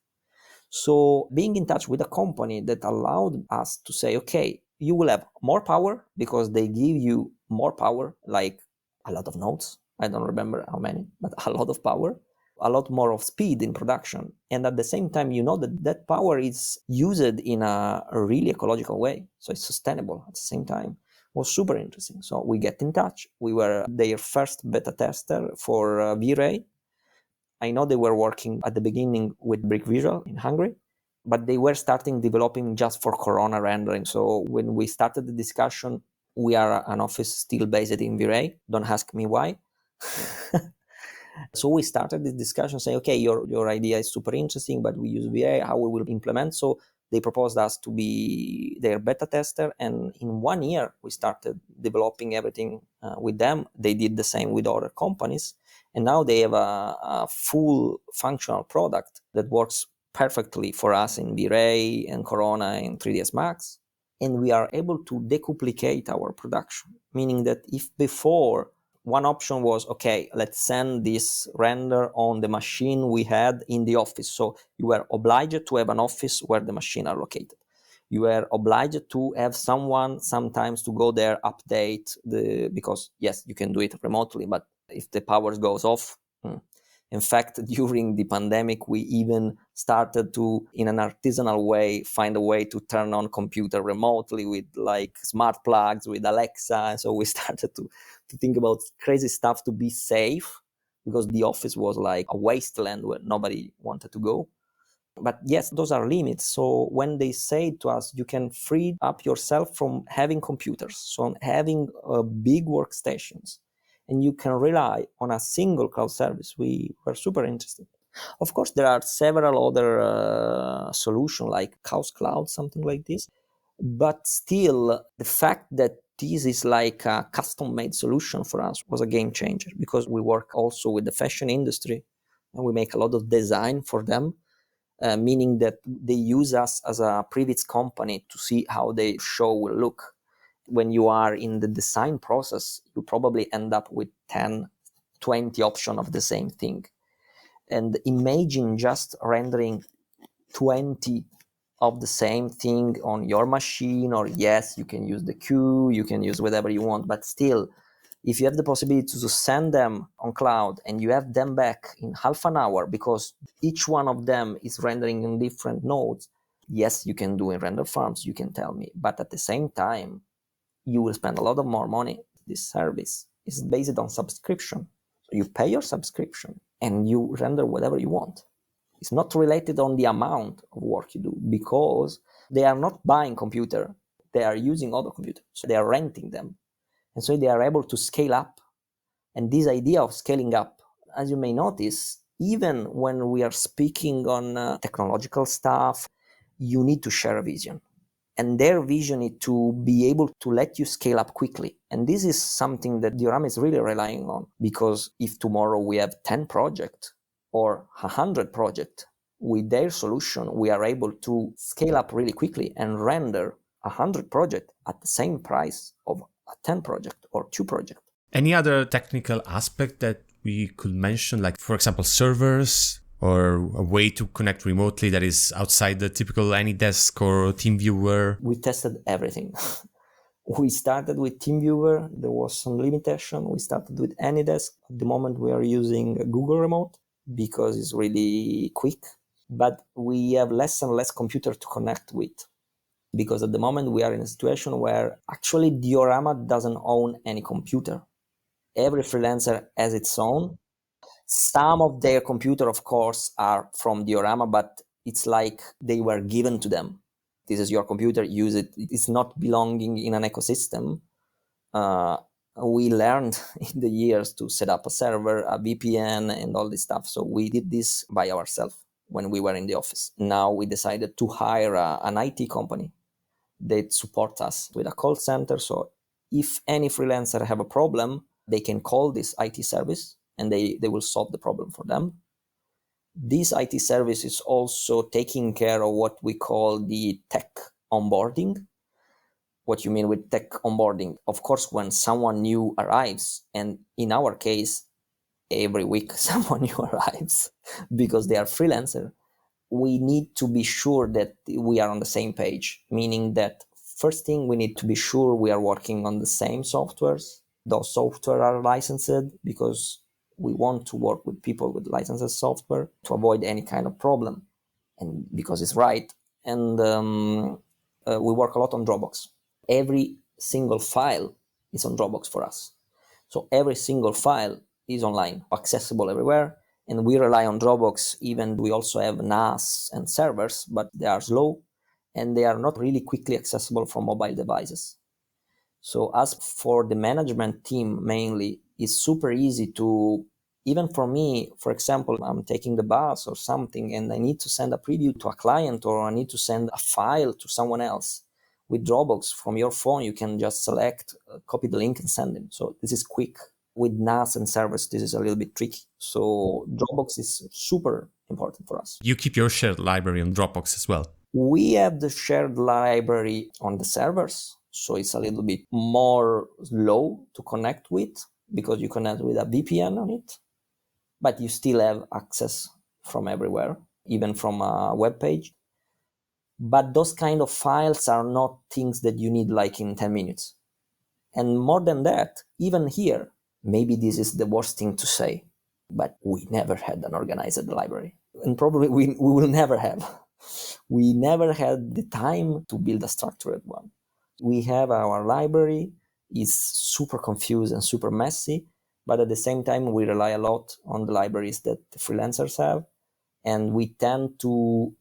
Speaker 2: So being in touch with a company that allowed us to say, okay, you will have more power because they give you more power, like a lot of nodes. I don't remember how many, but a lot of power, a lot more of speed in production. And at the same time, you know that that power is used in a really ecological way. So it's sustainable at the same time. It was super interesting. So we get in touch. We were their first beta tester for V-Ray. I know they were working at the beginning with Brick Visual in Hungary, but they were starting developing just for Corona rendering. So when we started the discussion, we are an office still based in V-Ray. Don't ask me why. So we started this discussion saying, okay, your idea is super interesting, but we use V-Ray, how we will implement. So they proposed us to be their beta tester. And in 1 year, we started developing everything with them. They did the same with other companies. And now they have a full functional product that works perfectly for us in V-Ray and Corona and 3ds Max. And we are able to decuplicate our production, meaning that if before one option was, okay, let's send this render on the machine we had in the office. So you were obliged to have an office where the machine are located. You were obliged to have someone sometimes to go there, update because yes, you can do it remotely, but if the power goes off, in fact, during the pandemic, we even started to, in an artisanal way, find a way to turn on computer remotely with like smart plugs, with Alexa. And so we started to think about crazy stuff to be safe, because the office was like a wasteland where nobody wanted to go. But yes, those are limits. So when they say to us, you can free up yourself from having computers, so having big workstations, and you can rely on a single cloud service, we were super interested. Of course, there are several other solutions like Chaos Cloud, something like this. But still, the fact that this is like a custom-made solution for us was a game changer, because we work also with the fashion industry and we make a lot of design for them. Meaning that they use us as a previous company to see how their show will look. When you are in the design process, you probably end up with 10, 20 options of the same thing. And imagine just rendering 20 of the same thing on your machine, or yes, you can use the queue, you can use whatever you want, but still, if you have the possibility to send them on cloud and you have them back in half an hour because each one of them is rendering in different nodes, yes, you can do in render farms, you can tell me. But at the same time, you will spend a lot of more money. This service is based on subscription. So you pay your subscription and you render whatever you want. It's not related on the amount of work you do, because they are not buying computer. They are using other computers. So they are renting them. And so they are able to scale up. And this idea of scaling up, as you may notice, even when we are speaking on technological stuff, you need to share a vision. And their vision is to be able to let you scale up quickly. And this is something that Diorama is really relying on, because if tomorrow we have 10 projects or 100 projects, with their solution, we are able to scale up really quickly and render 100 projects at the same price of a 10 project or 2 projects.
Speaker 1: Any other technical aspect that we could mention, like, for example, servers or a way to connect remotely that is outside the typical AnyDesk or TeamViewer?
Speaker 2: We tested everything. We started with TeamViewer. There was some limitation. We started with AnyDesk. At the moment, we are using Google Remote because it's really quick. But we have less and less computer to connect with, because at the moment we are in a situation where actually Diorama doesn't own any computer. Every freelancer has its own. Some of their computer, of course, are from Diorama, but it's like they were given to them. This is your computer, use it. It's not belonging in an ecosystem. We learned in the years to set up a server, a VPN, and all this stuff. So we did this by ourselves when we were in the office. Now we decided to hire an IT company that support us with a call center. So if any freelancer have a problem, they can call this IT service and they will solve the problem for them. This IT service is also taking care of what we call the tech onboarding. What you mean with tech onboarding? Of course, when someone new arrives, and in our case, every week someone new arrives because they are freelancer, we need to be sure that we are on the same page, meaning that first thing, we need to be sure we are working on the same softwares. Those software are licensed because we want to work with people with licensed software to avoid any kind of problem, and because it's right. And we work a lot on Dropbox. Every single file is on Dropbox for us. So every single file is online, accessible everywhere. And we rely on Dropbox, even we also have NAS and servers, but they are slow and they are not really quickly accessible from mobile devices. So as for the management team mainly, it's super easy to, even for me, for example, I'm taking the bus or something and I need to send a preview to a client or I need to send a file to someone else. With Dropbox, from your phone, you can just select, copy the link and send them. So this is quick. With NAS and servers, this is a little bit tricky. So Dropbox is super important for us.
Speaker 1: You keep your shared library on Dropbox as well?
Speaker 2: We have the shared library on the servers. So it's a little bit more slow to connect with because you connect with a VPN on it. But you still have access from everywhere, even from a web page. But those kind of files are not things that you need like in 10 minutes. And more than that, even here, maybe this is the worst thing to say, but we never had an organized library. And probably we will never have. We never had the time to build a structured one. We have our library, is super confused and super messy, but at the same time, we rely a lot on the libraries that the freelancers have. And we tend to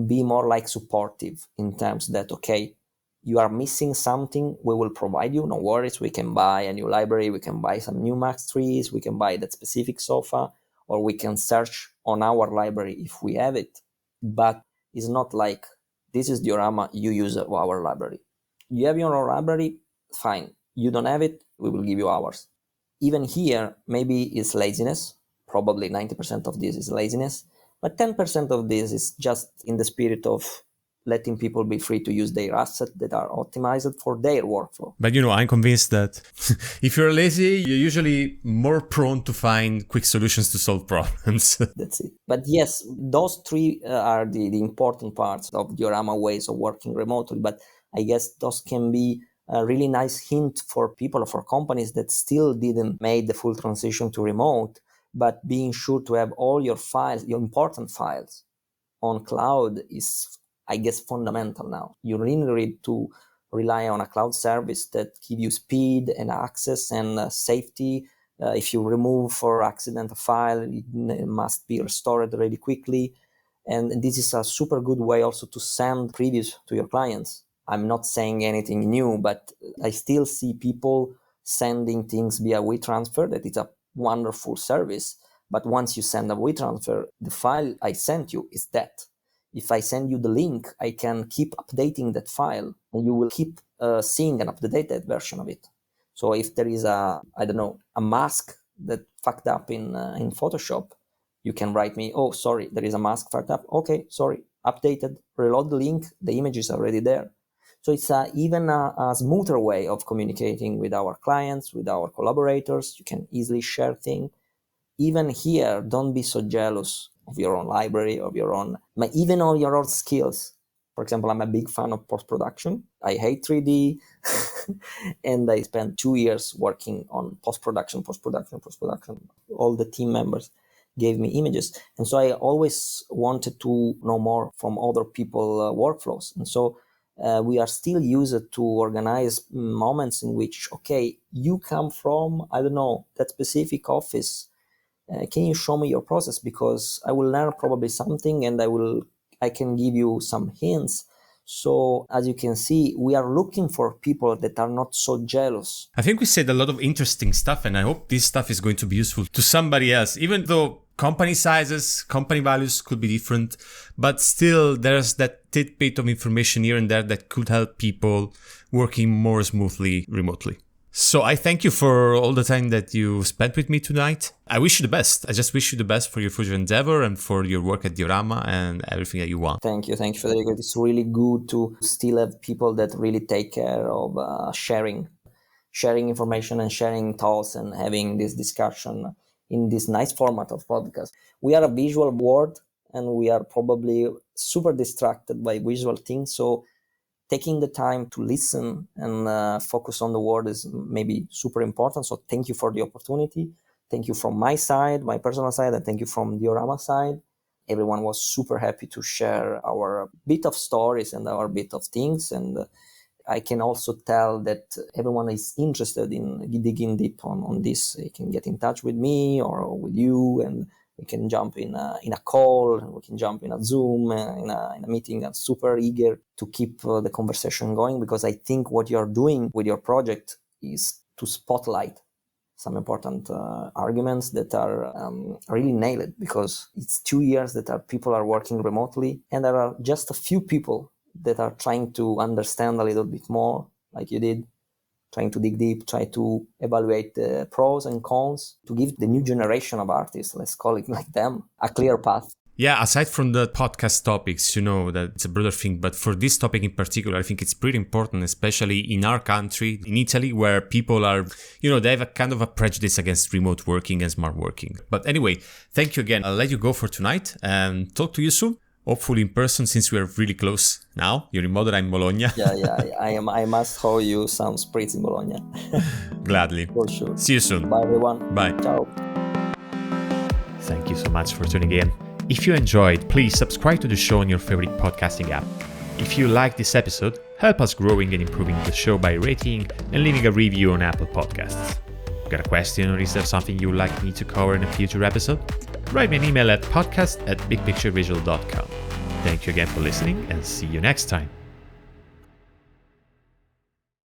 Speaker 2: be more like supportive in terms that, okay, you are missing something, we will provide you, no worries, we can buy a new library, we can buy some new Max trees, we can buy that specific sofa, or we can search on our library if we have it. But it's not like, this is Diorama, you use our library. You have your own library, fine. You don't have it, we will give you ours. Even here, maybe it's laziness, probably 90% of this is laziness, but 10% of this is just in the spirit of letting people be free to use their assets that are optimized for their workflow.
Speaker 1: But I'm convinced that if you're lazy, you're usually more prone to find quick solutions to solve problems.
Speaker 2: That's it. But yes, those three are the important parts of Diorama ways of working remotely. But I guess those can be a really nice hint for people or for companies that still didn't make the full transition to remote, but being sure to have all your files, your important files on cloud is, I guess, fundamental now. You really need to rely on a cloud service that give you speed and access and safety. If you remove for accident a file, it must be restored really quickly. And this is a super good way also to send previews to your clients. I'm not saying anything new, but I still see people sending things via WeTransfer. That is a wonderful service. But once you send a WeTransfer, the file I sent you is that. If I send you the link, I can keep updating that file and you will keep seeing an updated version of it. So if there is a mask that fucked up in Photoshop, you can write me, oh, sorry, there is a mask fucked up. Okay, sorry, updated, reload the link, the image is already there. So it's even a smoother way of communicating with our clients, with our collaborators. You can easily share things. Even here, don't be so jealous of your own library, of your own, even all your own skills. For example, I'm a big fan of post-production. I hate 3D. And I spent 2 years working on post-production. All the team members gave me images. And so I always wanted to know more from other people's workflows. And so we are still used to organize moments in which, okay, you come from, that specific office. Can you show me your process? Because I will learn probably something and I will I can give you some hints. So as you can see, we are looking for people that are not so jealous.
Speaker 1: I think we said a lot of interesting stuff, and I hope this stuff is going to be useful to somebody else, even though company sizes, company values could be different, but still there's that tidbit of information here and there that could help people working more smoothly remotely. So I thank you for all the time that you spent with me tonight. I wish you the best. I just wish you the best for your future endeavor and for your work at Diorama and everything that you want.
Speaker 2: Thank you, Federico. It's really good to still have people that really take care of sharing information and sharing thoughts and having this discussion in this nice format of podcast. We are a visual world and we are probably super distracted by visual things. So taking the time to listen and focus on the word is maybe super important. So thank you for the opportunity. Thank you from my side, my personal side, and thank you from Diorama side. Everyone was super happy to share our bit of stories and our bit of things. And I can also tell that everyone is interested in digging deep on this. You can get in touch with me or with you, and we can jump in a call, we can jump in a Zoom, in a meeting. I'm super eager to keep the conversation going, because I think what you're doing with your project is to spotlight some important arguments that are really nailed, because it's 2 years that people are working remotely, and there are just a few people that are trying to understand a little bit more, like you did, trying to dig deep, try to evaluate the pros and cons, to give the new generation of artists, let's call it like them, a clear path.
Speaker 1: Yeah, aside from the podcast topics, that it's a broader thing, but for this topic in particular, I think it's pretty important, especially in our country, in Italy, where people are, they have a kind of a prejudice against remote working and smart working. But anyway, thank you again. I'll let you go for tonight and talk to you soon. Hopefully in person, since we are really close now. You're in Modena, I'm in Bologna.
Speaker 2: Yeah, I must throw you some spritz in Bologna.
Speaker 1: Gladly.
Speaker 2: For sure.
Speaker 1: See you soon.
Speaker 2: Bye, everyone.
Speaker 1: Bye.
Speaker 2: Ciao.
Speaker 1: Thank you so much for tuning in. If you enjoyed, please subscribe to the show on your favorite podcasting app. If you like this episode, help us growing and improving the show by rating and leaving a review on Apple Podcasts. Got a question, or is there something you would like me to cover in a future episode? Write me an email at podcast@bigpicturevisual.com. Thank you again for listening, and see you next time.